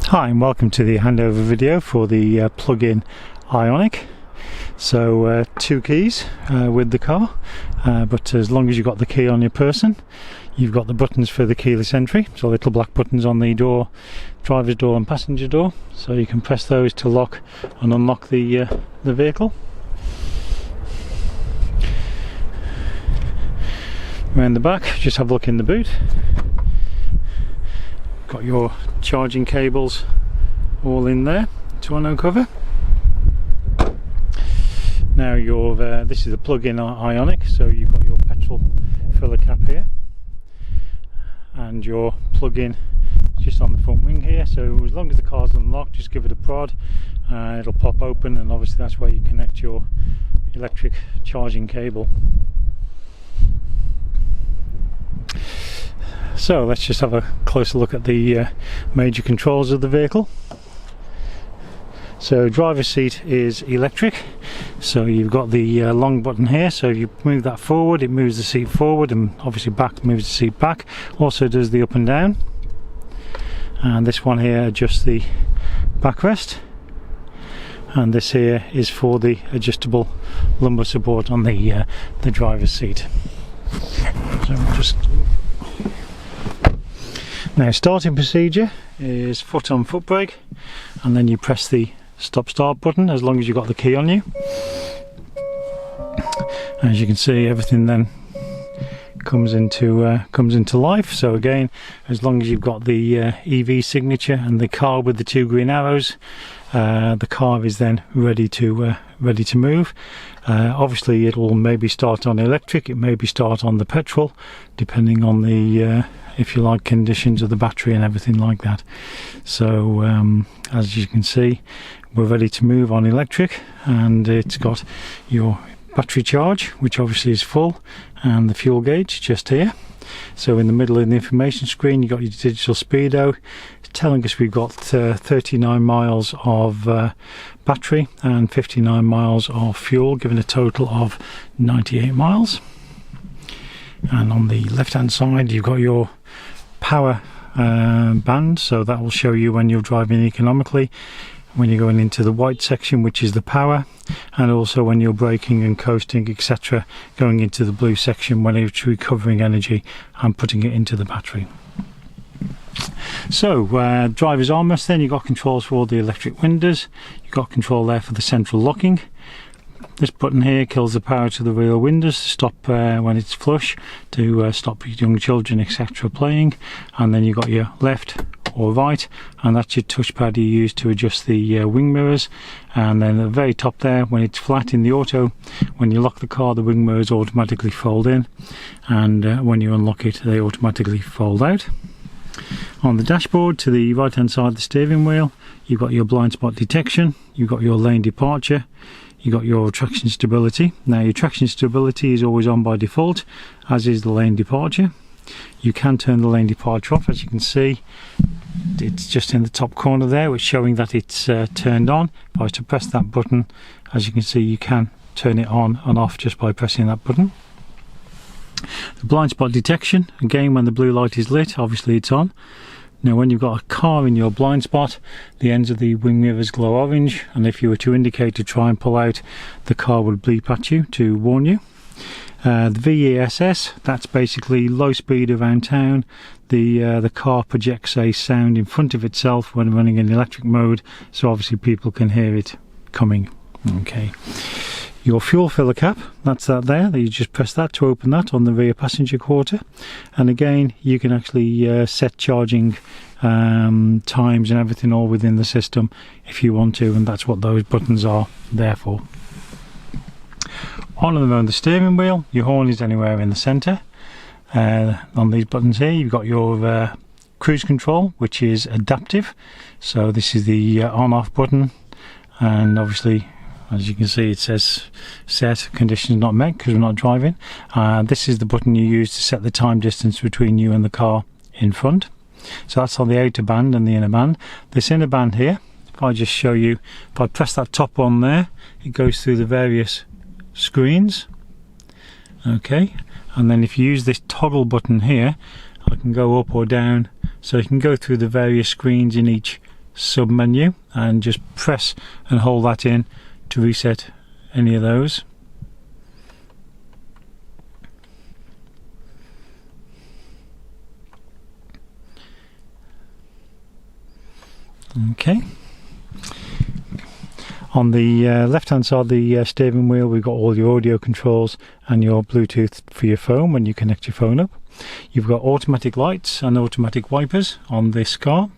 Hi and welcome to the handover video for the plug-in ioniq. So two keys with the car, but as long as you've got the key on your person, you've got the buttons for the keyless entry, so little black buttons on the door, driver's door and passenger door, so you can press those to lock and unlock the vehicle. Around the back, just have a look in the boot. Got your charging cables all in there to uncover. Now this is a plug-in ioniq, so you've got your petrol filler cap here and your plug-in just on the front wing here, so as long as the car's unlocked, just give it a prod, it'll pop open, and obviously that's where you connect your electric charging cable. So let's just have a closer look at the major controls of the vehicle. So driver's seat is electric, so you've got the long button here, so if you move that forward it moves the seat forward, and obviously back moves the seat back, also does the up and down. And this one here adjusts the backrest, and this here is for the adjustable lumbar support on the driver's seat. So just now, starting procedure is foot on foot brake, and then you press the stop start button as long as you've got the key on you. As you can see, everything then comes into life. So again, as long as you've got the EV signature and the car with the two green arrows, the car is then ready to move. Obviously it will maybe start on electric, it maybe start on the petrol, depending on the if you like, conditions of the battery and everything like that. So as you can see, we're ready to move on electric, and it's got your battery charge, which obviously is full, and the fuel gauge just here. So in the middle of the information screen you've got your digital speedo telling us we've got 39 miles of battery and 59 miles of fuel, giving a total of 98 miles. And on the left hand side you've got your power band, so that will show you when you're driving economically, when you're going into the white section, which is the power, and also when you're braking and coasting, etc., going into the blue section when it's recovering energy and putting it into the battery. So driver's armrest, then you've got controls for all the electric windows, you've got control there for the central locking. This button here kills the power to the rear windows to stop when it's flush, to stop young children, etc., playing. And then you've got your left or right, and that's your touchpad you use to adjust the wing mirrors. And then at the very top there, when it's flat in the auto, when you lock the car, the wing mirrors automatically fold in, and when you unlock it, they automatically fold out. On the dashboard, to the right hand side of the steering wheel, you've got your blind spot detection, you've got your lane departure, you got your traction stability. Now your traction stability is always on by default, as is the lane departure. You can turn the lane departure off, as you can see. It's just in the top corner there, it's showing that it's turned on. If I was to press that button, as you can see, you can turn it on and off just by pressing that button. The blind spot detection, again, when the blue light is lit, obviously it's on. Now when you've got a car in your blind spot, the ends of the wing mirrors glow orange, and if you were to indicate to try and pull out, the car would bleep at you to warn you. The VESS, that's basically low speed around town. The car projects a sound in front of itself when running in electric mode, so obviously people can hear it coming. Okay. Your fuel filler cap, that's that there, you just press that to open that on the rear passenger quarter, and again you can actually set charging times and everything all within the system if you want to, and that's what those buttons are there for. On and around the steering wheel, your horn is anywhere in the centre. On these buttons here you've got your cruise control, which is adaptive, so this is the on off button, and obviously as you can see it says set conditions not met because we're not driving. This is the button you use to set the time distance between you and the car in front. So that's on the outer band and the inner band. This inner band here, if I just show you, if I press that top one there, it goes through the various screens. Okay, and then if you use this toggle button here, I can go up or down, so you can go through the various screens in each sub menu and just press and hold that in to reset any of those. Okay. On the left hand side of the steering wheel, we've got all your audio controls and your Bluetooth for your phone when you connect your phone up. You've got automatic lights and automatic wipers on this car.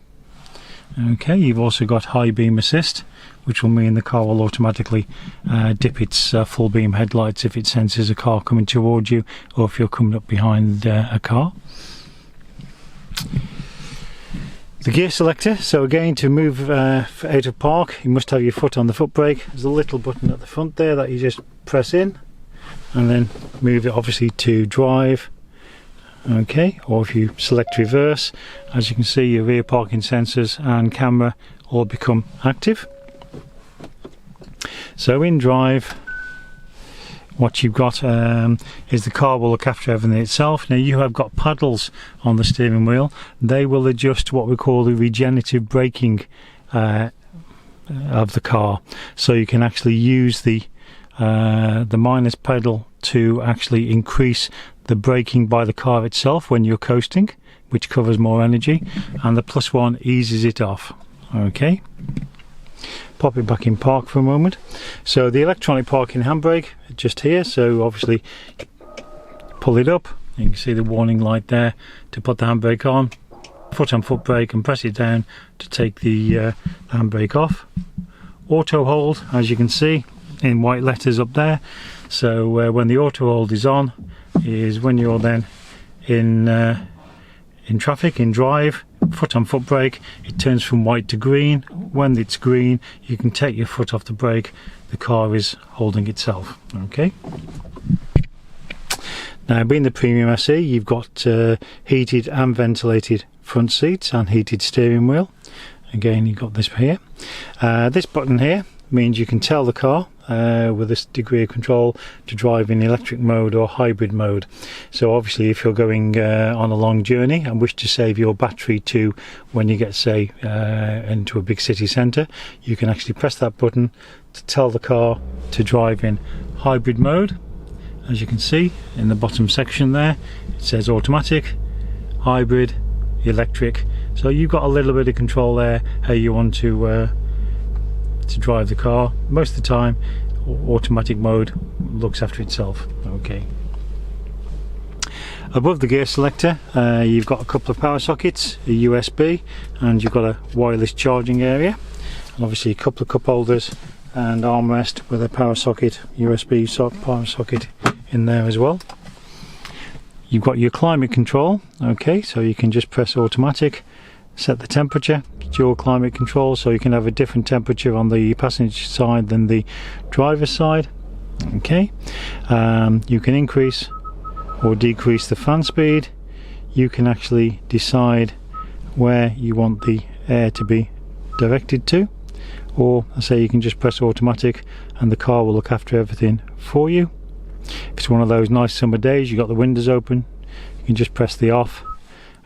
Okay, you've also got high beam assist, which will mean the car will automatically dip its full beam headlights if it senses a car coming towards you, or if you're coming up behind a car. The gear selector, so again, to move out of park, you must have your foot on the foot brake. There's a little button at the front there that you just press in and then move it obviously to drive. Okay, or if you select reverse, as you can see, your rear parking sensors and camera all become active. So in drive, what you've got is the car will look after everything itself. Now you have got paddles on the steering wheel. They will adjust what we call the regenerative braking of the car, so you can actually use the minus pedal to actually increase the braking by the car itself when you're coasting, which covers more energy, and the plus one eases it off. Okay, pop it back in park for a moment. So the electronic parking handbrake just here, so obviously pull it up, you can see the warning light there to put the handbrake on, foot on foot brake and press it down to take the handbrake off. Auto hold, as you can see in white letters up there, so when the auto hold is on is when you're then in traffic, in drive, foot on foot brake, it turns from white to green. When it's green, you can take your foot off the brake, the car is holding itself. Okay, now being the premium SE, you've got heated and ventilated front seats and heated steering wheel. Again, you've got this here. This button here means you can tell the car with this degree of control to drive in electric mode or hybrid mode. So obviously if you're going on a long journey and wish to save your battery to when you get, say, into a big city centre, you can actually press that button to tell the car to drive in hybrid mode. As you can see in the bottom section there, it says automatic, hybrid, electric. So you've got a little bit of control there how you want to drive the car. Most of the time automatic mode looks after itself. Okay, above the gear selector you've got a couple of power sockets, a USB, and you've got a wireless charging area, and obviously a couple of cup holders and armrest with a power socket, USB power socket in there as well. You've got your climate control. Okay, so you can just press automatic, set the temperature, dual climate control, so you can have a different temperature on the passenger side than the driver's side. Okay, you can increase or decrease the fan speed. You can actually decide where you want the air to be directed to, or I say you can just press automatic and the car will look after everything for you. If it's one of those nice summer days, you've got the windows open, you can just press the off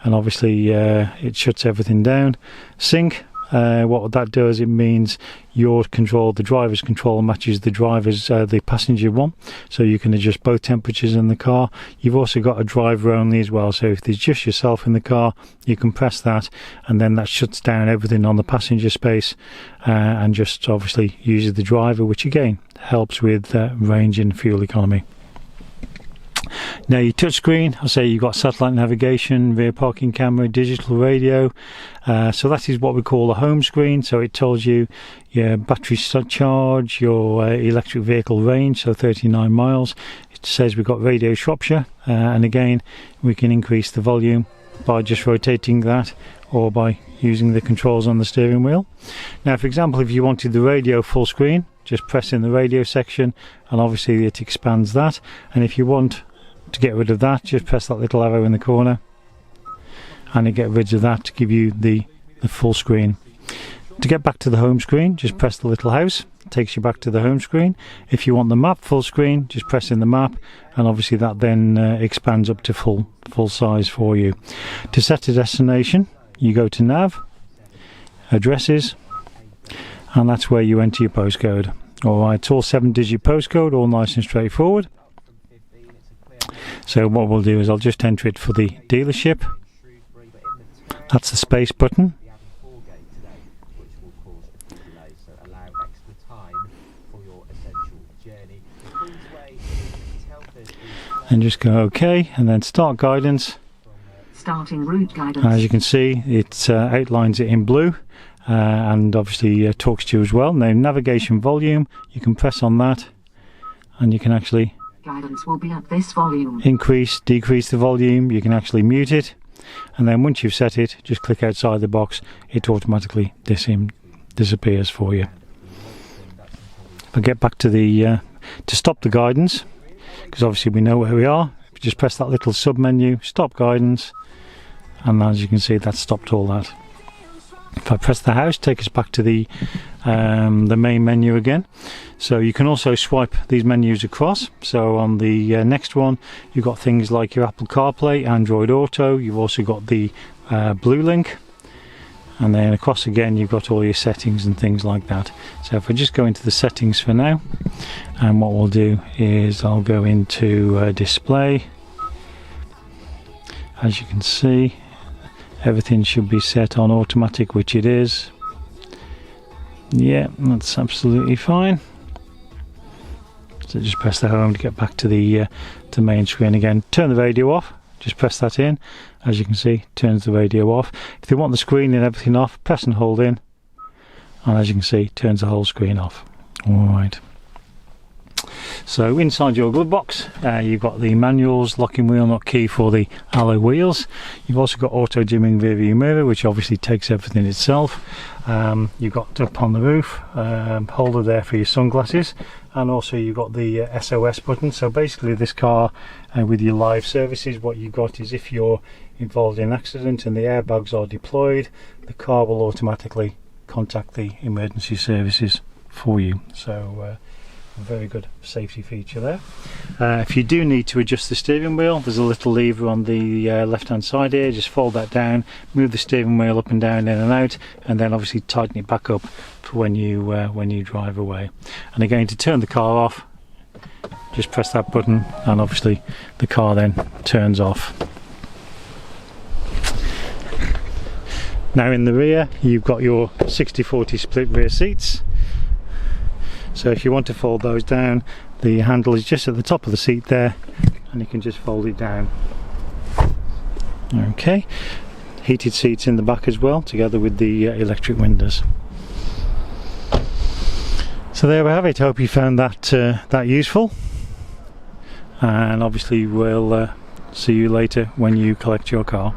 and obviously it shuts everything down. Sync, what that does, it means your control, the driver's control, matches the driver's the passenger one, so you can adjust both temperatures in the car. You've also got a driver only as well, so if there's just yourself in the car, you can press that and then that shuts down everything on the passenger space and just obviously uses the driver, which again helps with range and fuel economy. Now your touchscreen, I'll say you've got satellite navigation, rear parking camera, digital radio, so that is what we call a home screen. So it tells you your battery charge, your electric vehicle range, so 39 miles. It says we've got Radio Shropshire, and again we can increase the volume by just rotating that or by using the controls on the steering wheel. Now for example, if you wanted the radio full screen, just press in the radio section and obviously it expands that, and if you want to get rid of that, just press that little arrow in the corner and it gets rid of that to give you the full screen. To get back to the home screen, just press the little house, it takes you back to the home screen. If you want the map full screen, just press in the map and obviously that then expands up to full size for you. To set a destination, you go to nav addresses, and that's where you enter your postcode. Alright, it's all 7-digit postcode, all nice and straightforward. So what we'll do is I'll just enter it for the dealership. That's the space button. And just go OK, and then start guidance. Starting route guidance. As you can see, it outlines it in blue, and obviously talks to you as well. Now, navigation volume, you can press on that, and you can actually guidance will be at this volume. Increase, decrease the volume. You can actually mute it, and then once you've set it, just click outside the box. It automatically disappears for you. If I get back to the to stop the guidance, because obviously we know where we are, if you just press that little sub menu, stop guidance, and as you can see, that stopped all that. If I press the house, take us back to the main menu again. So you can also swipe these menus across. So on the next one, you've got things like your Apple CarPlay, Android Auto. You've also got the Blue Link, and then across again you've got all your settings and things like that. So if I just go into the settings for now, and what we'll do is I'll go into display. As you can see, everything should be set on automatic, which it is. Yeah, that's absolutely fine. So just press the home to get back to the main screen again. Turn the radio off, just press that in. As you can see, turns the radio off. If you want the screen and everything off, press and hold in, and as you can see, turns the whole screen off. Alright. So inside your glove box, you've got the manuals, locking wheel nut key for the alloy wheels. You've also got auto dimming rear view mirror, which obviously takes everything itself. You've got up on the roof holder there for your sunglasses, and also you've got the SOS button. So basically this car with your live services, what you've got is if you're involved in an accident and the airbags are deployed, the car will automatically contact the emergency services for you. So a very good safety feature there. If you do need to adjust the steering wheel, there's a little lever on the left hand side here. Just fold that down, move the steering wheel up and down, in and out, and then obviously tighten it back up for when you drive away. And again, to turn the car off, just press that button, and obviously the car then turns off. Now in the rear, you've got your 60/40 split rear seats. So if you want to fold those down, the handle is just at the top of the seat there, and you can just fold it down. Okay, heated seats in the back as well, together with the electric windows. So there we have it. Hope you found that useful, and obviously we'll see you later when you collect your car.